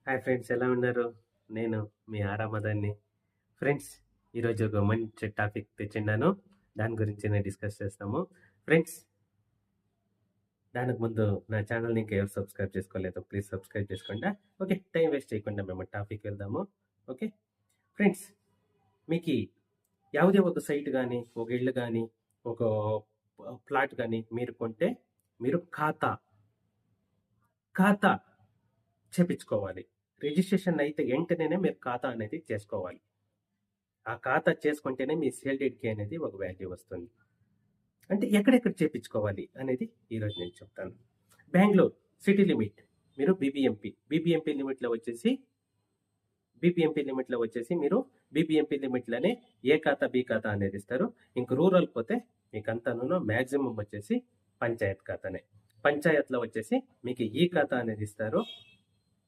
Hi friends, ఎలా ఉన్నారు? నేను మీ ఆరామదాన్ని. ఫ్రెండ్స్, ఈరోజు ఒక మంచి టాపిక్ తెచ్చిండాను. దాని గురించి నేను డిస్కస్ చేస్తాము. ఫ్రెండ్స్, దానికి ముందు నా ఛానల్ని ఇంకా ఎవరు సబ్స్క్రైబ్ చేసుకోలేదు, ప్లీజ్ సబ్స్క్రైబ్ చేసుకోండి. ఓకే, టైం వేస్ట్ చేయకుండా మేము టాపిక్ వెళ్దాము. ఓకే ఫ్రెండ్స్, మీకు ಯಾವುದೇ ఒక సైట్ కానీ, ఒక ఇల్లు కానీ, ఒక ప్లాట్ కానీ మీరు కొంటే మీరు ఖాతా చేపించుకోవాలి. రిజిస్ట్రేషన్ అయితే వెంటనే మీరు ఖాతా అనేది చేసుకోవాలి. ఆ ఖాతా చేసుకుంటేనే మీ సేల్ డేట్కి అనేది ఒక వాల్యూ వస్తుంది. అంటే ఎక్కడెక్కడ చేపించుకోవాలి అనేది ఈరోజు నేను చెప్తాను. బెంగళూరు సిటీ లిమిట్ మీరు బీబీఎంపీ లిమిట్లో వచ్చేసి మీరు బీబీఎంపీ లిమిట్లోనే ఏ ఖాతా బి ఖాతా అనేది ఇస్తారు. ఇంక రూరల్ పోతే మీకు అంతాను మ్యాక్సిమం వచ్చేసి పంచాయత్ ఖాతానే. పంచాయత్లో వచ్చేసి మీకు ఈ ఖాతా అనేది ఇస్తారు.